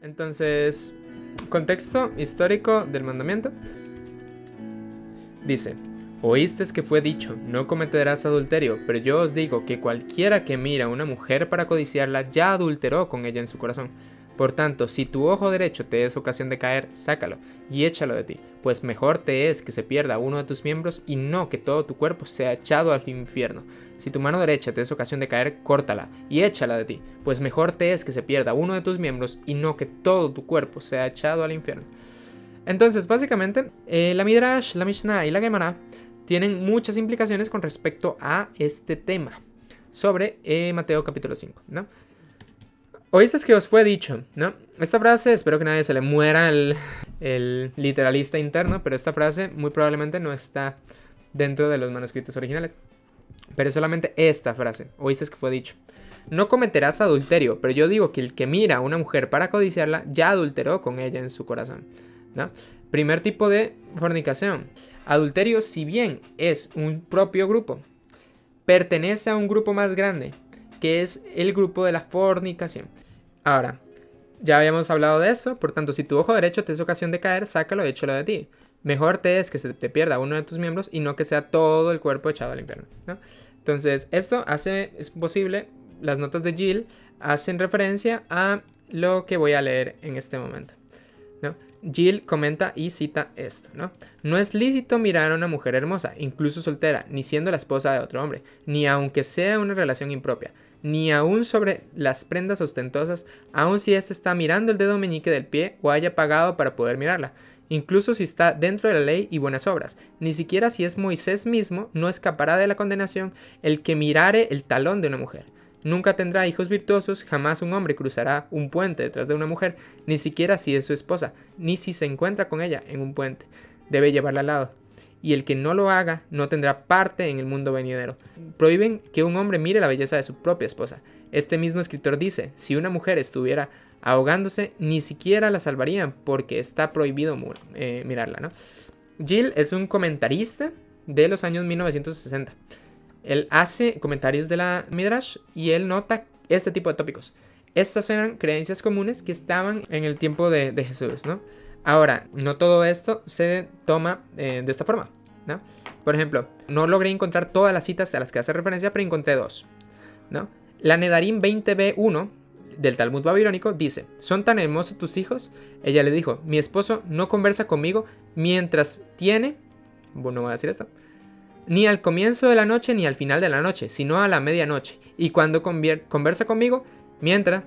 Entonces, contexto histórico del mandamiento. Dice: oísteis que fue dicho, no cometerás adulterio, pero yo os digo que cualquiera que mira a una mujer para codiciarla ya adulteró con ella en su corazón. Por tanto, si tu ojo derecho te es ocasión de caer, sácalo y échalo de ti, pues mejor te es que se pierda uno de tus miembros y no que todo tu cuerpo sea echado al infierno. Si tu mano derecha te es ocasión de caer, córtala y échala de ti, pues mejor te es que se pierda uno de tus miembros y no que todo tu cuerpo sea echado al infierno. Entonces, básicamente, la Midrash, la Mishnah y la Gemara tienen muchas implicaciones con respecto a este tema sobre Mateo capítulo 5, ¿no? Oísteis que os fue dicho, ¿no? Esta frase, espero que nadie se le muera el literalista interno, pero esta frase muy probablemente no está dentro de los manuscritos originales. Pero es solamente esta frase, oísteis que fue dicho. No cometerás adulterio, pero yo digo que el que mira a una mujer para codiciarla ya adulteró con ella en su corazón, ¿no? Primer tipo de fornicación. Adulterio, si bien es un propio grupo, pertenece a un grupo más grande, que es el grupo de la fornicación. Ahora, ya habíamos hablado de esto, por tanto, si tu ojo derecho te es ocasión de caer, sácalo y échalo de ti. Mejor te es que se te pierda uno de tus miembros y no que sea todo el cuerpo echado al infierno, ¿no? Entonces, esto es posible, las notas de Gill hacen referencia a lo que voy a leer en este momento, ¿no? Gill comenta y cita esto, ¿no? No es lícito mirar a una mujer hermosa, incluso soltera, ni siendo la esposa de otro hombre, ni aunque sea una relación impropia, ni aún sobre las prendas ostentosas, aun si éste está mirando el dedo meñique del pie o haya pagado para poder mirarla, incluso si está dentro de la ley y buenas obras, ni siquiera si es Moisés mismo, no escapará de la condenación el que mirare el talón de una mujer. Nunca tendrá hijos virtuosos, jamás un hombre cruzará un puente detrás de una mujer, ni siquiera si es su esposa, ni si se encuentra con ella en un puente. Debe llevarla al lado. Y el que no lo haga no tendrá parte en el mundo venidero. Prohíben que un hombre mire la belleza de su propia esposa. Este mismo escritor dice, si una mujer estuviera ahogándose, ni siquiera la salvarían porque está prohibido mirarla, ¿no? Gill es un comentarista de los años 1960. Él hace comentarios de la Midrash y él nota este tipo de tópicos. Estas eran creencias comunes que estaban en el tiempo de Jesús, ¿no? Ahora, no todo esto se toma de esta forma, ¿no? Por ejemplo, no logré encontrar todas las citas a las que hace referencia, pero encontré dos, ¿no? La Nedarim 20b1 del Talmud babilónico dice, ¿son tan hermosos tus hijos? Ella le dijo, mi esposo no conversa conmigo mientras tiene, bueno, no voy a decir esto, ni al comienzo de la noche ni al final de la noche, sino a la medianoche. Y cuando conversa conmigo, mientras,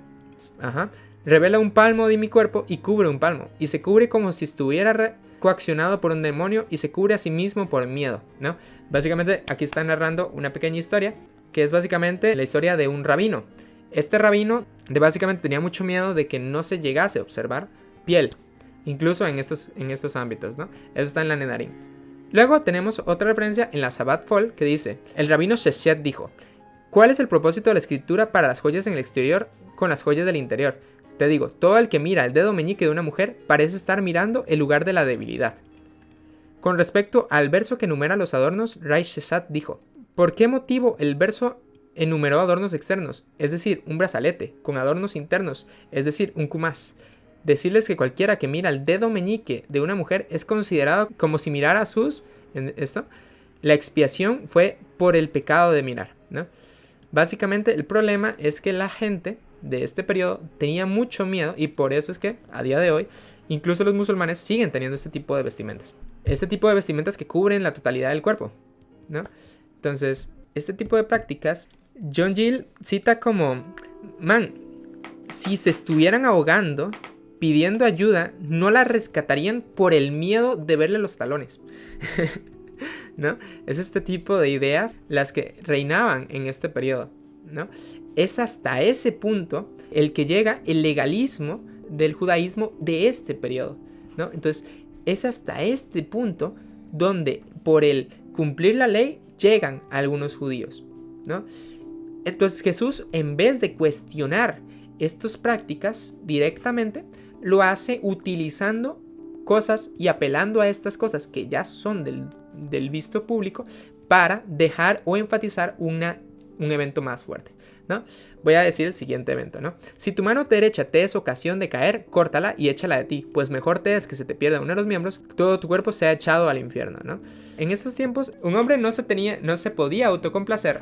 revela un palmo de mi cuerpo y cubre un palmo. Y se cubre como si estuviera coaccionado por un demonio y se cubre a sí mismo por miedo, ¿no? Básicamente aquí está narrando una pequeña historia, que es básicamente la historia de un rabino. Este rabino básicamente tenía mucho miedo de que no se llegase a observar piel, incluso en estos ámbitos, ¿no? Eso está en la Nedarim. Luego tenemos otra referencia en la Sabbat Fol que dice, el rabino Sheshet dijo, ¿cuál es el propósito de la escritura para las joyas en el exterior con las joyas del interior? Te digo, todo el que mira el dedo meñique de una mujer parece estar mirando el lugar de la debilidad. Con respecto al verso que enumera los adornos, Rai Sheshat dijo, ¿por qué motivo el verso enumeró adornos externos? Es decir, un brazalete, con adornos internos, es decir, un kumás. Decirles que cualquiera que mira el dedo meñique de una mujer es considerado como si mirara a sus... La expiación fue por el pecado de mirar, ¿no? Básicamente el problema es que la gente de este periodo tenía mucho miedo y por eso es que a día de hoy incluso los musulmanes siguen teniendo este tipo de vestimentas. Este tipo de vestimentas que cubren la totalidad del cuerpo, ¿no? Entonces, este tipo de prácticas, John Gill cita como, si se estuvieran ahogando pidiendo ayuda, no la rescatarían por el miedo de verle los talones. ¿No? Es este tipo de ideas las que reinaban en este periodo, ¿no? Es hasta ese punto el que llega el legalismo del judaísmo de este periodo, ¿no? Entonces, es hasta este punto donde por el cumplir la ley llegan algunos judíos, ¿no? Entonces Jesús, en vez de cuestionar estas prácticas directamente, lo hace utilizando cosas y apelando a estas cosas que ya son del visto público para dejar o enfatizar un un evento más fuerte, ¿no? Voy a decir el siguiente evento, ¿no? Si tu mano derecha te es ocasión de caer, córtala y échala de ti, pues mejor te es que se te pierda uno de los miembros, todo tu cuerpo sea echado al infierno, ¿no? En esos tiempos, un hombre no se podía autocomplacer,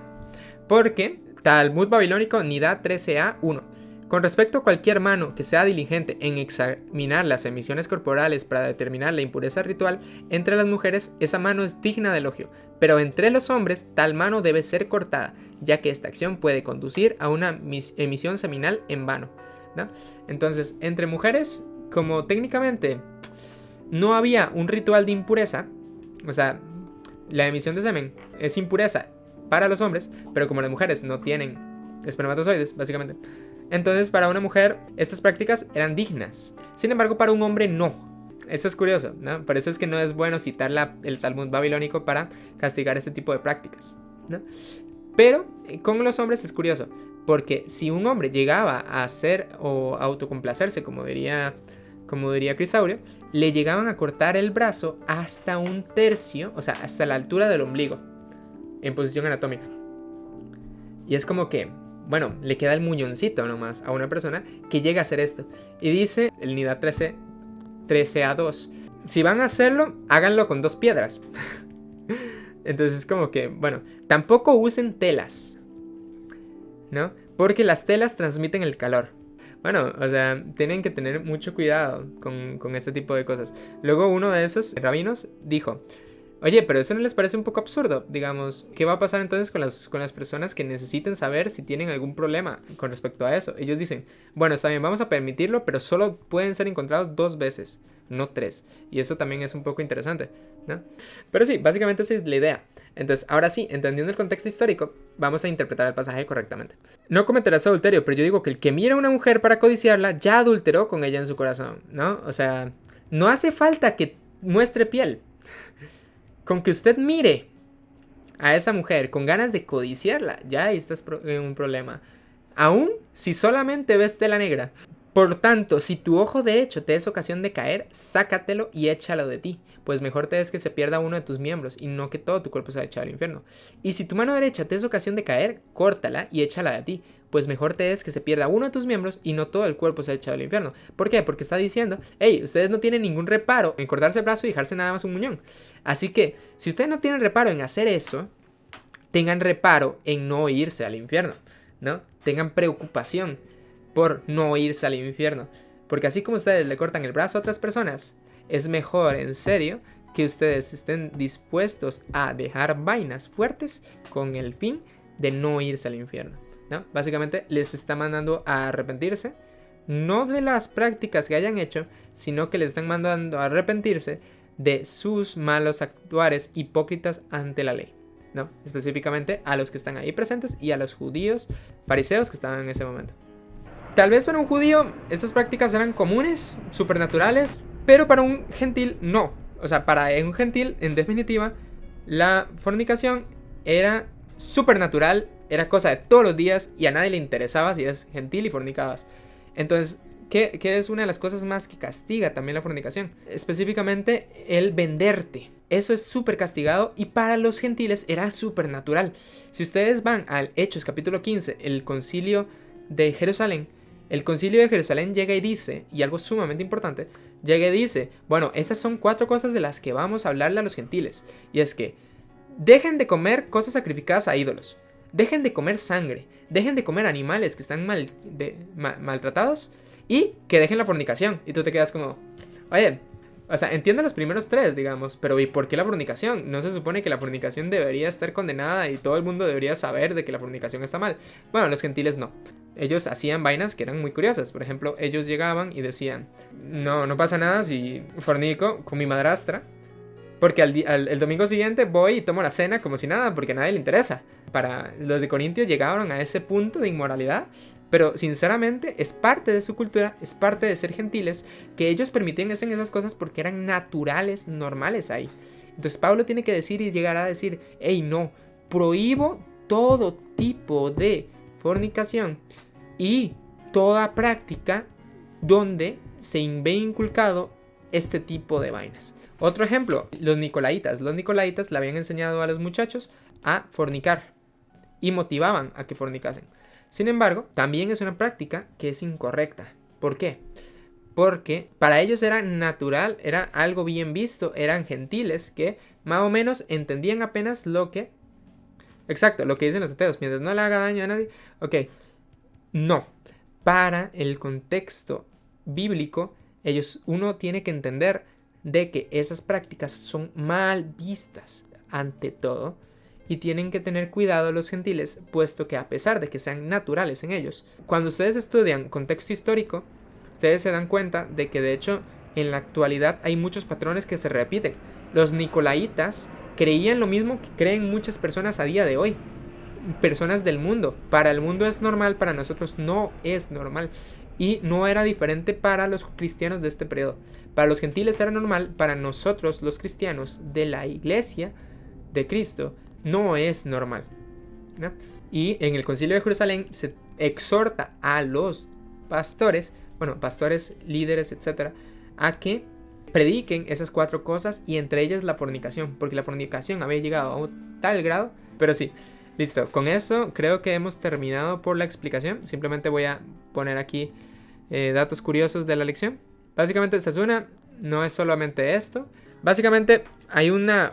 porque Talmud babilónico Nidá 13a1. Con respecto a cualquier mano que sea diligente en examinar las emisiones corporales para determinar la impureza ritual, entre las mujeres esa mano es digna de elogio, pero entre los hombres tal mano debe ser cortada, ya que esta acción puede conducir a una emisión seminal en vano, ¿no? Entonces, entre mujeres, como técnicamente no había un ritual de impureza, o sea, la emisión de semen es impureza para los hombres, pero como las mujeres no tienen espermatozoides, básicamente, entonces para una mujer estas prácticas eran dignas. Sin embargo, para un hombre no. Esto es curioso, ¿no? Por eso es que no es bueno citar el Talmud babilónico para castigar este tipo de prácticas, ¿no? Pero con los hombres es curioso, porque si un hombre llegaba a hacer o autocomplacerse, como diría Crisaurio, le llegaban a cortar el brazo hasta 1/3, o sea, hasta la altura del ombligo, en posición anatómica. Y es como que, bueno, le queda el muñoncito nomás a una persona que llega a hacer esto. Y dice el Nidá 13a2, si van a hacerlo, háganlo con 2 piedras. Entonces es como que, bueno, tampoco usen telas, ¿no? Porque las telas transmiten el calor. Bueno, o sea, tienen que tener mucho cuidado con este tipo de cosas. Luego uno de esos rabinos dijo, oye, pero eso no les parece un poco absurdo, digamos, ¿qué va a pasar entonces con las personas que necesiten saber si tienen algún problema con respecto a eso? Ellos dicen, bueno, está bien, vamos a permitirlo, pero solo pueden ser encontrados 2 veces, no 3. Y eso también es un poco interesante, ¿no? Pero sí, básicamente esa es la idea. Entonces, ahora sí, entendiendo el contexto histórico, vamos a interpretar el pasaje correctamente. No cometerás adulterio, pero yo digo que el que mira a una mujer para codiciarla, ya adulteró con ella en su corazón, ¿no? O sea, no hace falta que muestre piel. Con que usted mire a esa mujer con ganas de codiciarla, ya ahí estás en un problema. Aún si solamente ves tela negra. Por tanto, si tu ojo derecho te es ocasión de caer, sácatelo y échalo de ti, pues mejor te es que se pierda uno de tus miembros y no que todo tu cuerpo sea echado al infierno. Y si tu mano derecha te es ocasión de caer, córtala y échala de ti, pues mejor te es que se pierda uno de tus miembros y no todo el cuerpo sea echado al infierno. ¿Por qué? Porque está diciendo, hey, ustedes no tienen ningún reparo en cortarse el brazo y dejarse nada más un muñón. Así que, si ustedes no tienen reparo en hacer eso, tengan reparo en no irse al infierno, ¿no? Tengan preocupación por no irse al infierno. Porque así como ustedes le cortan el brazo a otras personas, es mejor, en serio, que ustedes estén dispuestos a dejar vainas fuertes con el fin de no irse al infierno, ¿no? Básicamente les está mandando a arrepentirse, no de las prácticas que hayan hecho, sino que les están mandando a arrepentirse de sus malos actuares hipócritas ante la ley, ¿no? Específicamente a los que están ahí presentes y a los judíos fariseos que estaban en ese momento. Tal vez para un judío estas prácticas eran comunes, supernaturales, pero para un gentil no. O sea, para un gentil, en definitiva, la fornicación era supernatural, era cosa de todos los días y a nadie le interesaba si eres gentil y fornicabas. Entonces, ¿qué es una de las cosas más que castiga también la fornicación? Específicamente el venderte. Eso es súper castigado y para los gentiles era supernatural. Si ustedes van al Hechos capítulo 15, el concilio de Jerusalén, el concilio de Jerusalén llega y dice, y algo sumamente importante, llega y dice, bueno, estas son 4 cosas de las que vamos a hablarle a los gentiles. Y es que dejen de comer cosas sacrificadas a ídolos, dejen de comer sangre, dejen de comer animales que están maltratados y que dejen la fornicación. Y tú te quedas como, oye, o sea, entiendo los primeros 3, digamos, pero ¿y por qué la fornicación? ¿No se supone que la fornicación debería estar condenada y todo el mundo debería saber de que la fornicación está mal? Bueno, los gentiles no. Ellos hacían vainas que eran muy curiosas. Por ejemplo, ellos llegaban y decían, no pasa nada si fornico con mi madrastra, porque el domingo siguiente voy y tomo la cena como si nada, porque a nadie le interesa. Para los de Corintios llegaron a ese punto de inmoralidad, pero sinceramente es parte de su cultura, es parte de ser gentiles, que ellos permitían hacer esas cosas porque eran naturales, normales ahí. Entonces Pablo tiene que decir y llegar a decir, hey, no, prohíbo todo tipo de fornicación y toda práctica donde se ve inculcado este tipo de vainas. Otro ejemplo, los nicolaitas. Los nicolaitas le habían enseñado a los muchachos a fornicar. y motivaban a que fornicasen. Sin embargo, también es una práctica que es incorrecta. ¿Por qué? Porque para ellos era natural, era algo bien visto, eran gentiles que más o menos entendían apenas lo que... Exacto, lo que dicen los ateos, mientras no le haga daño a nadie. Ok, no. Para el contexto bíblico, uno tiene que entender de que esas prácticas son mal vistas ante todo y tienen que tener cuidado los gentiles, puesto que a pesar de que sean naturales en ellos, cuando ustedes estudian contexto histórico, ustedes se dan cuenta de que de hecho en la actualidad hay muchos patrones que se repiten. Los nicolaitas creían lo mismo que creen muchas personas a día de hoy, personas del mundo. Para el mundo es normal, para nosotros no es normal. Y no era diferente para los cristianos de este periodo. Para los gentiles era normal, para nosotros los cristianos de la iglesia de Cristo no es normal, ¿no? Y en el Concilio de Jerusalén se exhorta a los pastores, pastores, líderes, etcétera, a que prediquen esas 4 cosas y entre ellas la fornicación, porque la fornicación había llegado a un tal grado. Pero sí, listo, con eso creo que hemos terminado por la explicación. Simplemente voy a poner aquí datos curiosos de la lección. Básicamente esta es una, no es solamente esto. Básicamente hay una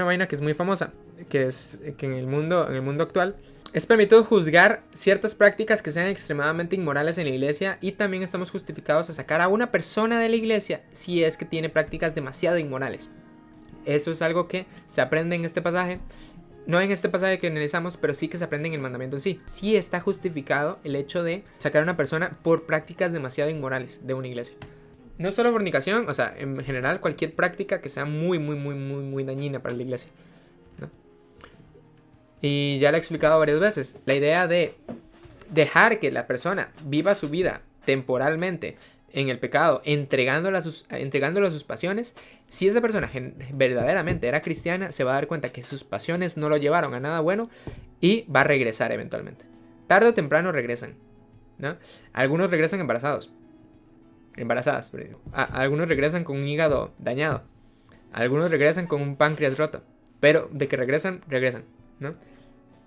vaina que es muy famosa, que es que en el mundo actual es permitido juzgar ciertas prácticas que sean extremadamente inmorales en la iglesia, y también estamos justificados a sacar a una persona de la iglesia si es que tiene prácticas demasiado inmorales. Eso es algo que se aprende en este pasaje. No en este pasaje que analizamos, pero sí que se aprende en el mandamiento en sí. Sí está justificado el hecho de sacar a una persona por prácticas demasiado inmorales de una iglesia. No solo fornicación, o sea, en general cualquier práctica que sea muy dañina para la iglesia, ¿no? Y ya lo he explicado varias veces. La idea de dejar que la persona viva su vida temporalmente en el pecado, entregándolo a sus pasiones. Si esa persona verdaderamente era cristiana, se va a dar cuenta que sus pasiones no lo llevaron a nada bueno y va a regresar eventualmente. Tarde o temprano regresan, ¿no? Algunos regresan embarazadas. Algunos regresan con un hígado dañado. Algunos regresan con un páncreas roto. Pero de que regresan, ¿no?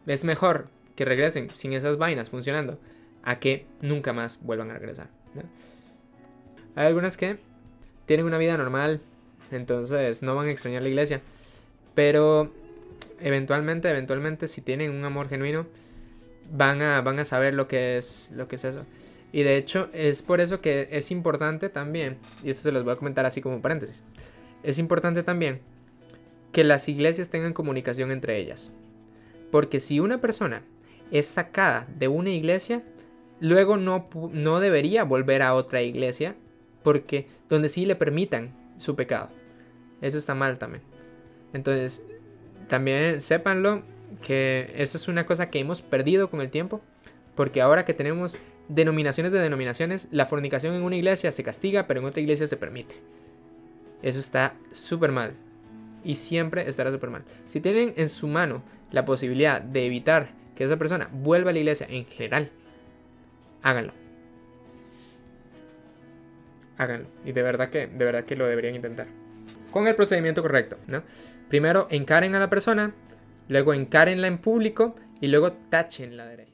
Es mejor que regresen sin esas vainas funcionando a que nunca más vuelvan a regresar, ¿no? Hay algunas que tienen una vida normal, entonces no van a extrañar la iglesia, pero eventualmente si tienen un amor genuino van a saber lo que es eso. Y de hecho es por eso que es importante también, y esto se los voy a comentar así como paréntesis, es importante también que las iglesias tengan comunicación entre ellas. Porque si una persona es sacada de una iglesia, luego no debería volver a otra iglesia, porque donde sí le permitan su pecado. Eso está mal también. Entonces, también sépanlo, que eso es una cosa que hemos perdido con el tiempo, porque ahora que tenemos denominaciones de denominaciones, la fornicación en una iglesia se castiga, pero en otra iglesia se permite. Eso está súper mal. Y siempre estará súper mal. Si tienen en su mano la posibilidad de evitar que esa persona vuelva a la iglesia en general, háganlo. Y de verdad que lo deberían intentar. Con el procedimiento correcto, ¿no? Primero encaren a la persona, luego encárenla en público y luego táchenla de hereje.